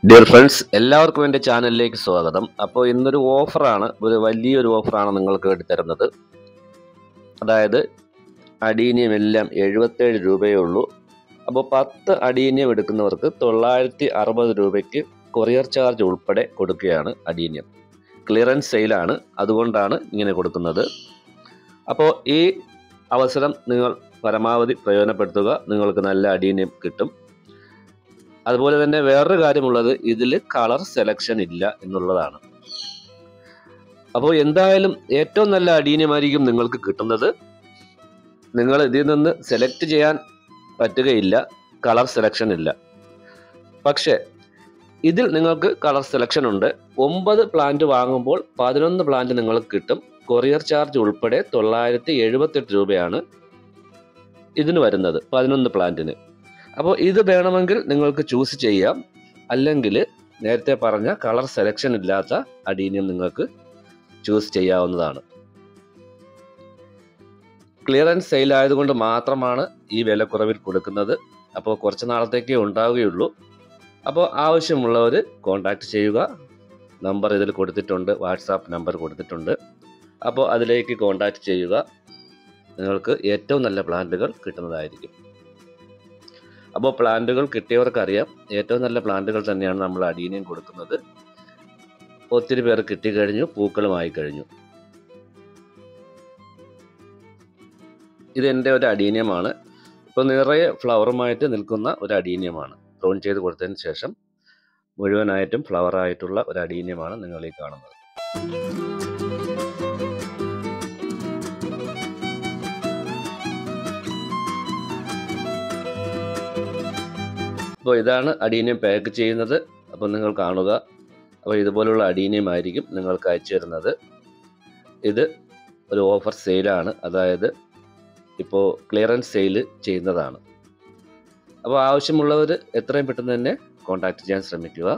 Dear friends, എല്ലാവർക്കും എൻ്റെ ചാനലിലേക്ക് സ്വാഗതം. അപ്പോൾ ഇന്നൊരു ഓഫറാണ്, ഒരു വലിയൊരു ഓഫറാണ് നിങ്ങൾക്ക് വേണ്ടി തരുന്നത്. അതായത് അഡീനിയം എല്ലാം 77 രൂപയേ ഉള്ളൂ. അപ്പോൾ 10 അഡീനിയം എടുക്കുന്നവർക്ക് 960 രൂപയ്ക്ക് കൊറിയർ ചാർജ് ഉൾപ്പെടെ കൊടുക്കുകയാണ്. അഡീനിയം ക്ലിയറൻസ് സെയിലാണ്, അതുകൊണ്ടാണ് ഇങ്ങനെ കൊടുക്കുന്നത്. അപ്പോൾ ഈ അവസരം നിങ്ങൾ പരമാവധി പ്രയോജനപ്പെടുത്തുക, നിങ്ങൾക്ക് നല്ല അഡീനിയം കിട്ടും. അതുപോലെ തന്നെ വേറൊരു കാര്യമുള്ളത്, ഇതിൽ കളർ സെലക്ഷൻ ഇല്ല എന്നുള്ളതാണ്. അപ്പോൾ എന്തായാലും ഏറ്റവും നല്ല അഡീനിയമായിരിക്കും നിങ്ങൾക്ക് കിട്ടുന്നത്. നിങ്ങൾ ഇതിൽ നിന്ന് സെലക്ട് ചെയ്യാൻ പറ്റുകയില്ല, കളർ സെലക്ഷൻ ഇല്ല. പക്ഷേ ഇതിൽ നിങ്ങൾക്ക് കളർ സെലക്ഷൻ ഉണ്ട്. 9 പ്ലാന്റ് വാങ്ങുമ്പോൾ 11 പ്ലാന്റ് നിങ്ങൾക്ക് കിട്ടും. കൊറിയർ ചാർജ് ഉൾപ്പെടെ 978 രൂപയാണ് ഇതിന് വരുന്നത്, 11 പ്ലാന്റിന്. അപ്പോൾ ഇത് വേണമെങ്കിൽ നിങ്ങൾക്ക് ചൂസ് ചെയ്യാം, അല്ലെങ്കിൽ നേരത്തെ പറഞ്ഞ കളർ സെലക്ഷൻ ഇല്ലാത്ത അഡീനിയം നിങ്ങൾക്ക് ചൂസ് ചെയ്യാവുന്നതാണ്. ക്ലിയറൻസ് സെയിൽ ആയതുകൊണ്ട് മാത്രമാണ് ഈ വിലക്കുറവിൽ കൊടുക്കുന്നത്. അപ്പോൾ കുറച്ച് നാളത്തേക്കേ ഉണ്ടാവുകയുള്ളൂ. അപ്പോൾ ആവശ്യമുള്ളവർ കോൺടാക്റ്റ് ചെയ്യുക. നമ്പർ ഇതിൽ കൊടുത്തിട്ടുണ്ട്, വാട്സാപ്പ് നമ്പർ കൊടുത്തിട്ടുണ്ട്. അപ്പോൾ അതിലേക്ക് കോൺടാക്റ്റ് ചെയ്യുക. നിങ്ങൾക്ക് ഏറ്റവും നല്ല പ്ലാന്റുകൾ കിട്ടുന്നതായിരിക്കും. അപ്പോൾ പ്ലാന്റുകൾ കിട്ടിയവർക്കറിയാം, ഏറ്റവും നല്ല പ്ലാന്റുകൾ തന്നെയാണ് നമ്മൾ അഡീനിയം കൊടുക്കുന്നത്. ഒത്തിരി പേർ കിട്ടിക്കഴിഞ്ഞു, പൂക്കളുമായി കഴിഞ്ഞു. ഇതെൻ്റെ ഒരു അഡീനിയമാണ്. ഇപ്പോൾ നിറയെ ഫ്ലവറുമായിട്ട് നിൽക്കുന്ന ഒരു അഡീനിയമാണ്. പ്രൂൺ ചെയ്ത് കൊടുത്തതിന് ശേഷം മുഴുവനായിട്ടും ഫ്ലവറായിട്ടുള്ള ഒരു അഡീനിയമാണ് നിങ്ങൾ ഈ കാണുന്നത്. അപ്പോൾ ഇതാണ് അഡീനിയം പാക്ക് ചെയ്യുന്നത്. അപ്പോൾ നിങ്ങൾ കാണുക. അപ്പോൾ ഇതുപോലുള്ള അഡീനിയം ആയിരിക്കും നിങ്ങൾക്ക് അയച്ചു തരുന്നത്. ഇത് ഒരു ഓഫർ സെയിലാണ്, അതായത് ഇപ്പോൾ ക്ലിയറൻസ് സെയിൽ ചെയ്യുന്നതാണ്. അപ്പോൾ ആവശ്യമുള്ളവർ എത്രയും പെട്ടെന്ന് തന്നെ കോൺടാക്റ്റ് ചെയ്യാൻ ശ്രമിക്കുക.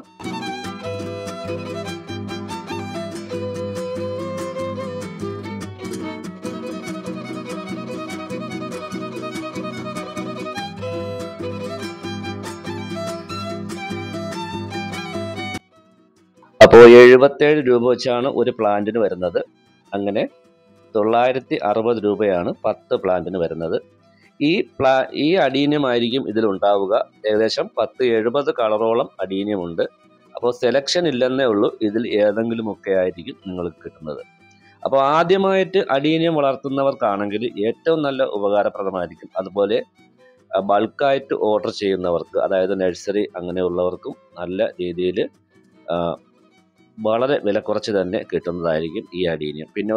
അപ്പോൾ 77 രൂപ വെച്ചാണ് ഒരു പ്ലാന്റിന് വരുന്നത്. അങ്ങനെ 960 രൂപയാണ് 10 പ്ലാന്റിന് വരുന്നത്. ഈ അഡീനിയം ആയിരിക്കും ഇതിലുണ്ടാവുക. ഏകദേശം 70 കളറോളം അഡീനിയം ഉണ്ട്. അപ്പോൾ സെലക്ഷൻ ഇല്ലെന്നേ ഉള്ളൂ, ഇതിൽ ഏതെങ്കിലുമൊക്കെ ആയിരിക്കും നിങ്ങൾക്ക് കിട്ടുന്നത്. അപ്പോൾ ആദ്യമായിട്ട് അഡീനിയം വളർത്തുന്നവർക്കാണെങ്കിൽ ഏറ്റവും നല്ല ഉപകാരപ്രദമായിരിക്കും. അതുപോലെ ബൾക്കായിട്ട് ഓർഡർ ചെയ്യുന്നവർക്ക്, അതായത് നഴ്സറി അങ്ങനെയുള്ളവർക്കും നല്ല രീതിയിൽ വളരെ വില കുറച്ച് തന്നെ കിട്ടുന്നതായിരിക്കും ഈ അഡീനിയം. പിന്നെ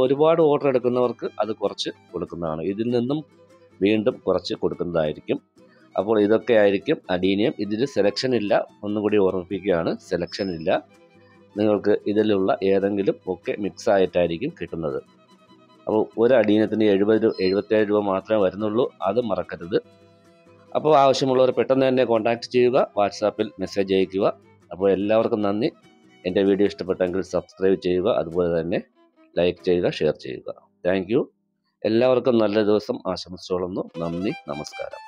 ഒരുപാട് ഓർഡർ എടുക്കുന്നവർക്ക് അത് കുറച്ച് കൊടുക്കുന്നതാണ്. ഇതിൽ നിന്നും വീണ്ടും കുറച്ച് കൊടുക്കുന്നതായിരിക്കും. അപ്പോൾ ഇതൊക്കെ ആയിരിക്കും അഡീനിയം. ഇതിൽ സെലക്ഷൻ ഇല്ല, ഒന്നുകൂടി ഓർമ്മിപ്പിക്കുകയാണ്, സെലക്ഷൻ ഇല്ല. നിങ്ങൾക്ക് ഇതിലുള്ള ഏതെങ്കിലും ഒക്കെ മിക്സ് ആയിട്ടായിരിക്കും കിട്ടുന്നത്. അപ്പോൾ ഒരു അഡീനിയത്തിന് 77 രൂപ മാത്രമേ വരുന്നുള്ളൂ, അത് മറക്കരുത്. അപ്പോൾ ആവശ്യമുള്ളവർ പെട്ടെന്ന് തന്നെ കോൺടാക്റ്റ് ചെയ്യുക, വാട്സാപ്പിൽ മെസ്സേജ് അയയ്ക്കുക. അപ്പോൾ എല്ലാവർക്കും നന്ദി. എൻ്റെ വീഡിയോ ഇഷ്ടപ്പെട്ടെങ്കിൽ സബ്സ്ക്രൈബ് ചെയ്യുക, അതുപോലെ തന്നെ ലൈക്ക് ചെയ്യുക, ഷെയർ ചെയ്യുക. Thank you. എല്ലാവർക്കും നല്ല ദിവസം ആശംസിച്ചോളുന്നു. നന്ദി, നമസ്കാരം.